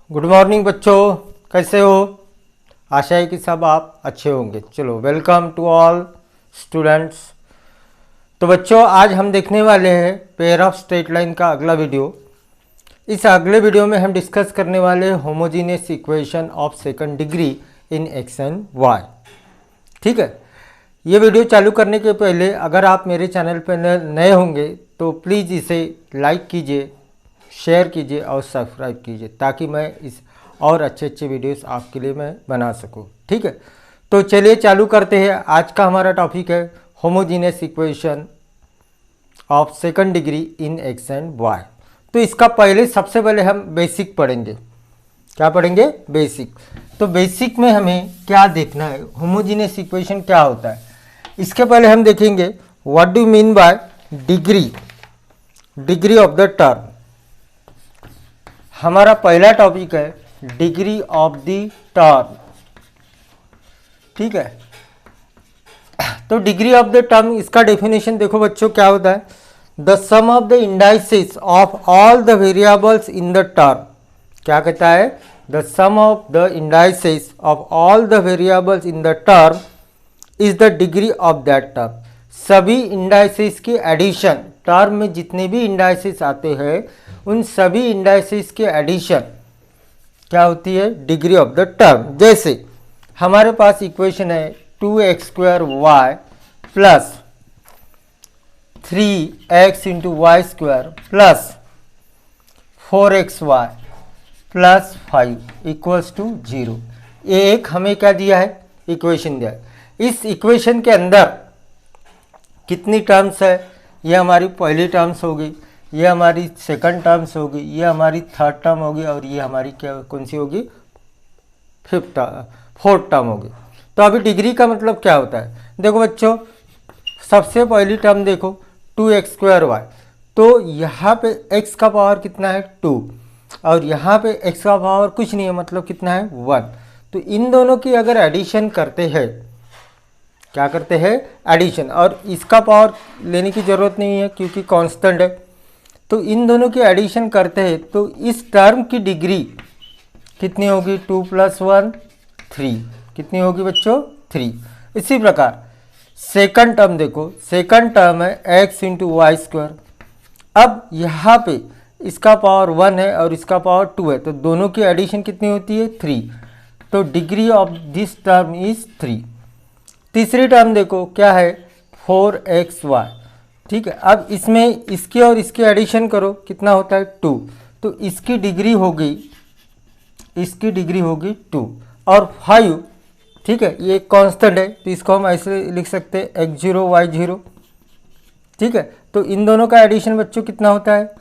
Good morning बच्चों, कैसे हो? आशा है कि सब आप अच्छे होंगे। चलो, वेलकम टू ऑल स्टूडेंट्स। तो बच्चों, आज हम देखने वाले हैं पेयर ऑफ स्ट्रेट लाइन का अगला वीडियो। इस अगले वीडियो में हम डिस्कस करने वाले हैं homogeneous equation of second degree in x and y. ठीक है, ये वीडियो चालू करने के पहले अगर आप मेरे चैनल पर नए होंगे तो प्लीज़ इसे लाइक कीजिए, शेयर कीजिए और सब्सक्राइब कीजिए ताकि मैं इस और अच्छे वीडियोस आपके लिए मैं बना सकूं। ठीक है, तो चलिए चालू करते हैं। आज का हमारा टॉपिक है homogeneous equation of second degree in x and y. तो इसका सबसे पहले हम बेसिक पढ़ेंगे। क्या पढ़ेंगे? बेसिक। तो बेसिक में हमें क्या देखना है, होमोजीनियस इक्वेशन क्या होता है। इसके पहले हम देखेंगे what do mean by degree of the term. हमारा पहला टॉपिक है डिग्री ऑफ द टर्म। ठीक है, तो डिग्री ऑफ द टर्म, इसका डेफिनेशन देखो बच्चों क्या होता है। The sum of the indices of all the variables in the term. क्या कहता है? The sum of the indices of all the variables in the term is the degree of that term. सभी indices की addition, term में जितने भी indices आते हैं उन सभी इंडाइसेस के एडिशन क्या होती है? Degree of the term. जैसे हमारे पास इक्वेशन है 2x² plus 3x into y square plus 4xy plus 5 equals to 0। ये एक हमें क्या दिया है? इक्वेशन दिया है। इस इक्वेशन के अंदर कितनी टर्म्स है? ये हमारी पहली टर्म्स होगी, ये हमारी सेकंड टर्म्स होगी, ये हमारी थर्ड टर्म होगी और ये हमारी क्या कौन सी होगी? फोर्थ टर्म होगी। तो अभी डिग्री का मतलब क्या होता है? देखो बच्चों, सबसे पहली टर्म देखो 2x²y। तो यहाँ पे x का पावर कितना है? 2 और यहाँ पे x का पावर कुछ नहीं है, मतलब कितना है? 1। तो इन दोनों की अगर एडिशन करते हैं, क्या करते हैं? एडिशन। और इसका पावर लेने की ज़रूरत नहीं है क्योंकि कांस्टेंट है। तो इन दोनों की एडिशन करते हैं तो इस टर्म की डिग्री कितनी होगी? 2 + 1 3। कितनी होगी बच्चों? 3। इसी प्रकार सेकंड टर्म देखो, सेकंड टर्म है x इंटू वाई स्क्वायर। अब यहाँ पे इसका पावर 1 है और इसका पावर 2 है, तो दोनों की एडिशन कितनी होती है? 3। तो degree of this term is 3। तीसरी टर्म देखो क्या है? 4xy। ठीक है, अब इसमें इसकी और इसकी एडिशन करो, कितना होता है? 2। तो इसकी डिग्री होगी 2 और 5। ठीक है, ये कांस्टेंट है तो इसको हम ऐसे लिख सकते हैं x0 y0। ठीक है, तो इन दोनों का एडिशन बच्चों कितना होता है?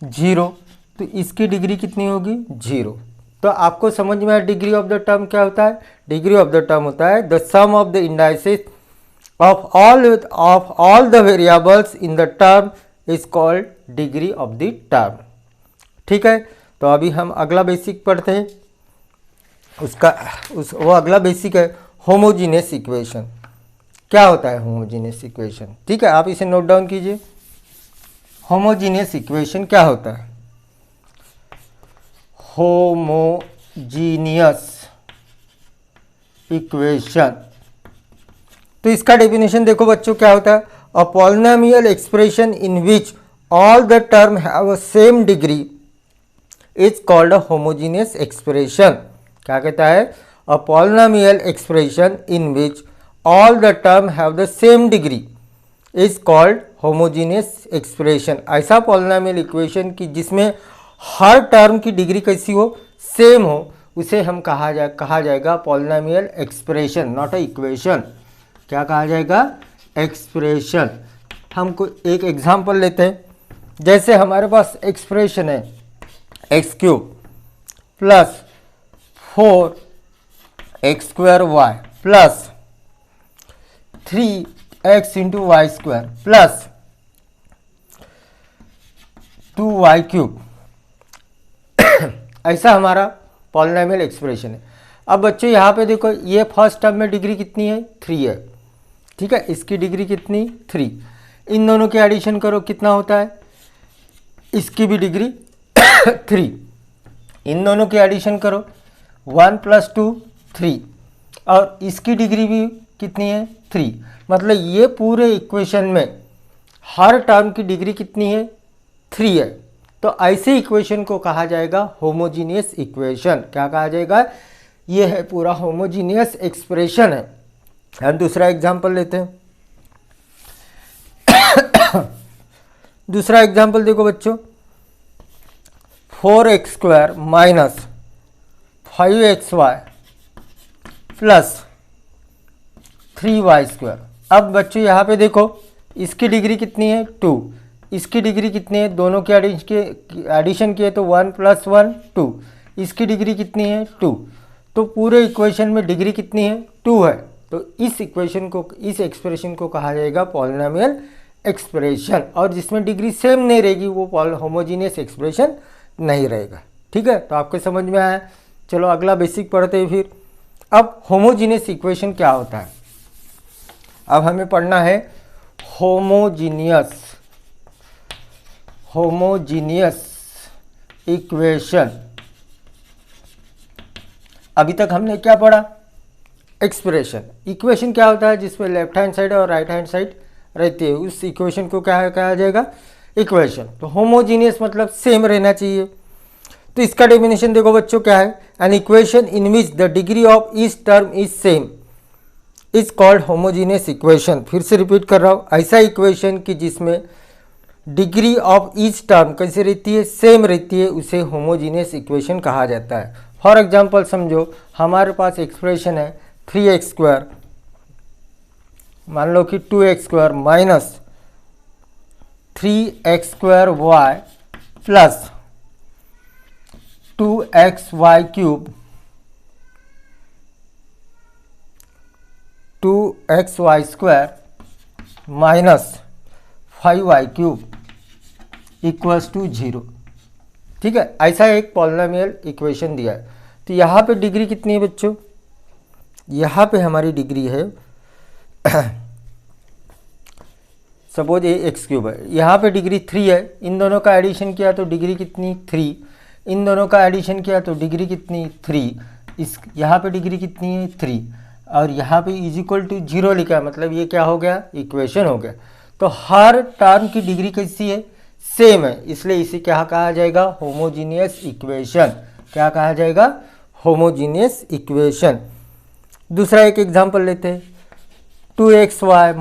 0। तो इसकी डिग्री कितनी होगी? 0। तो आपको समझ में आया डिग्री ऑफ द टर्म क्या होता है? डिग्री ऑफ द टर्म होता है the sum of the indices of all the variables in the term is called degree of the term। ठीक है, तो अभी हम अगला बेसिक पढ़ते हैं। वो अगला बेसिक है होमोजीनियस इक्वेशन। क्या होता है होमोजीनियस इक्वेशन? ठीक है, आप इसे नोट डाउन कीजिए। होमोजीनियस इक्वेशन क्या होता है? होमोजीनियस इक्वेशन, तो इसका डेफिनेशन देखो बच्चों क्या होता है। A polynomial expression in which all the term have a same degree is called a homogeneous expression. क्या कहता है? A polynomial expression in which all the term have the same degree is called homogeneous expression. ऐसा polynomial equation की जिसमें हर term की degree कैसी हो? Same हो, उसे हम कहा जाएगा polynomial expression, not a equation. क्या कहा जाएगा? एक्सप्रेशन। हमको एक एग्जांपल लेते हैं। जैसे हमारे पास एक्सप्रेशन है x³ plus 4x² plus 3x into y square plus 2y³। ऐसा हमारा पॉलिनोमियल एक्सप्रेशन है। अब बच्चों यहाँ पे देखो, ये फर्स्ट टर्म में डिग्री कितनी है? 3 है। ठीक है, इसकी डिग्री कितनी? 3। इन दोनों की एडिशन करो, कितना होता है? इसकी भी डिग्री 3 इन दोनों की एडिशन करो, 1 + 2 3, और इसकी डिग्री भी कितनी है 3। मतलब ये पूरे इक्वेशन में हर टर्म की डिग्री कितनी है 3 है। तो ऐसे इक्वेशन को कहा जाएगा होमोजीनियस इक्वेशन। क्या कहा जाएगा? ये है पूरा होमोजीनियस एक्सप्रेशन है। हम दूसरा एग्जांपल लेते हैं। दूसरा एग्जांपल देखो बच्चों, 4x² - 5xy + 3y²। अब बच्चों यहाँ पे देखो, इसकी डिग्री कितनी है 2, इसकी डिग्री कितनी है, दोनों की एडिशन किए तो 1 + 1 2, इसकी डिग्री कितनी है 2। तो पूरे इक्वेशन में डिग्री कितनी है 2 है। तो इस इक्वेशन को, इस एक्सप्रेशन को कहा जाएगा पॉलिनोमियल एक्सप्रेशन। और जिसमें डिग्री सेम नहीं रहेगी वो होमोजीनियस एक्सप्रेशन नहीं रहेगा। ठीक है, तो आपके समझ में आया। चलो अगला बेसिक पढ़ते हैं फिर। अब होमोजीनियस इक्वेशन क्या होता है? अब हमें पढ़ना है होमोजीनियस इक्वेशन। अभी तक हमने क्या पढ़ा? एक्सप्रेशन। इक्वेशन क्या होता है? जिसमें लेफ्ट हैंड साइड और राइट हैंड साइड रहती है, उस इक्वेशन को क्या कहा जाएगा? इक्वेशन। तो होमोजीनियस मतलब सेम रहना चाहिए। तो इसका डेफिनेशन देखो बच्चों क्या है? An equation in which the degree of each term is same is called homogeneous equation. फिर से रिपीट कर रहा हूँ, ऐसा इक्वेशन कि जिसमें डिग्री ऑफ ईच टर्म कैसे रहती है? सेम रहती है, उसे होमोजीनियस इक्वेशन कहा जाता है। फॉर एग्जाम्पल समझो, हमारे पास एक्सप्रेशन है 3x², मान लो कि 2x² - 3x²y + 2xy³ 2xy² - 5y³ = 0। ठीक है, ऐसा एक पॉलिनोमियल इक्वेशन दिया है। तो यहाँ पे डिग्री कितनी है बच्चों? यहाँ पे हमारी डिग्री है सपोज ये x³ है, यहाँ पे डिग्री 3 है। इन दोनों का एडिशन किया तो डिग्री कितनी 3, इन दोनों का एडिशन किया तो डिग्री कितनी 3, इस यहाँ पे डिग्री कितनी है 3, और यहाँ पे = 0 लिखा है। मतलब ये क्या हो गया? इक्वेशन हो गया। तो हर टर्म की डिग्री कैसी है? सेम है, इसलिए इसे क्या कहा जाएगा? Homogeneous equation. क्या कहा जाएगा? Homogeneous equation. दूसरा एक एग्जांपल लेते हैं, 2xy -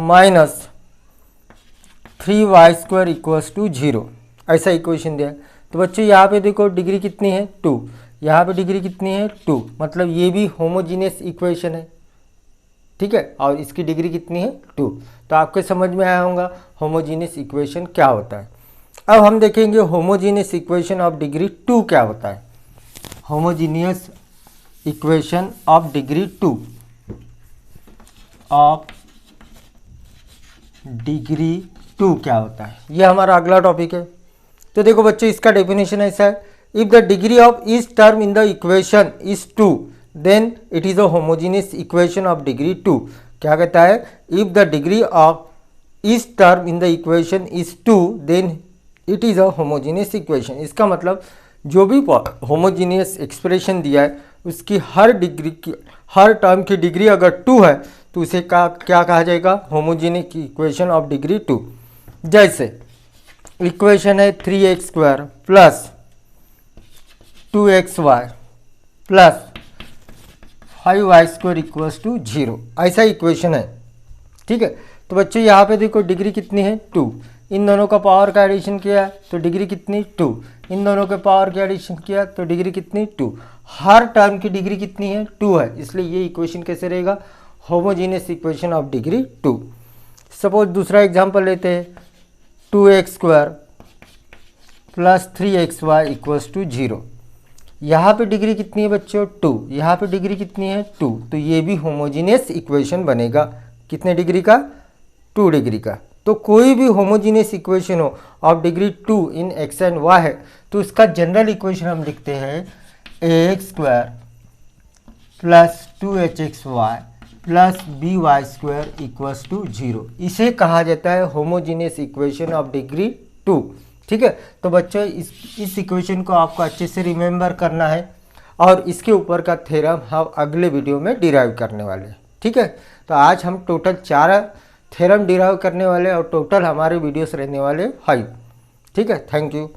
3y² = 0। ऐसा इक्वेशन दिया है। तो बच्चों यहाँ पे देखो डिग्री कितनी है 2, यहाँ पे डिग्री कितनी है 2, मतलब ये भी होमोजीनियस इक्वेशन है। ठीक है, और इसकी डिग्री कितनी है 2। तो आपके समझ में आया होगा होमोजीनियस इक्वेशन क्या होता है। अब हम देखेंगे होमोजीनियस इक्वेशन ऑफ डिग्री 2 क्या होता है। होमोजीनियस इक्वेशन ऑफ डिग्री 2 क्या होता है, ये हमारा अगला टॉपिक है। तो देखो बच्चों, इसका डेफिनेशन ऐसा है, if the degree of each term in the equation is 2 then it is a homogeneous equation of degree 2। क्या कहता है? If the degree of each term in the equation is 2 then it is a homogeneous equation. इसका मतलब जो भी homogeneous expression दिया है उसकी हर टर्म की डिग्री अगर 2 है तो उसे क्या कहा जाएगा? Homogeneous equation of degree 2। जैसे इक्वेशन है 3x² + 2xy + 5y² = 0। ऐसा इक्वेशन है। ठीक है, तो बच्चों यहाँ पे देखो डिग्री कितनी है 2, इन दोनों का पावर का एडिशन किया तो डिग्री कितनी 2, इन दोनों के पावर का एडिशन किया तो डिग्री कितनी 2। हर टर्म की डिग्री कितनी है 2 है, इसलिए ये इक्वेशन कैसे रहेगा? Homogeneous equation of degree 2। Suppose दूसरा एग्जांपल लेते हैं, 2x² + 3xy = 0। यहाँ पे डिग्री कितनी है बच्चों 2, यहाँ पे डिग्री कितनी है 2, तो ये भी होमोजीनियस इक्वेशन बनेगा। कितने डिग्री का? 2 डिग्री का। तो कोई भी होमोजीनियस इक्वेशन हो of degree 2 in x and y है तो उसका जनरल इक्वेशन हम लिखते हैं ax² + 2hxy + by² = 0। इसे कहा जाता है होमोजीनियस इक्वेशन ऑफ डिग्री 2। ठीक है। तो बच्चों इस इक्वेशन को आपको अच्छे से रिमेंबर करना है और इसके ऊपर का थ्योरम हम अगले वीडियो में डिराइव करने वाले हैं। ठीक है। तो आज हम टोटल 4 थ्योरम डिराइव करने वाले और टोटल हमारे वीडियोस रहने वाले 5। ठीक है। Thank you.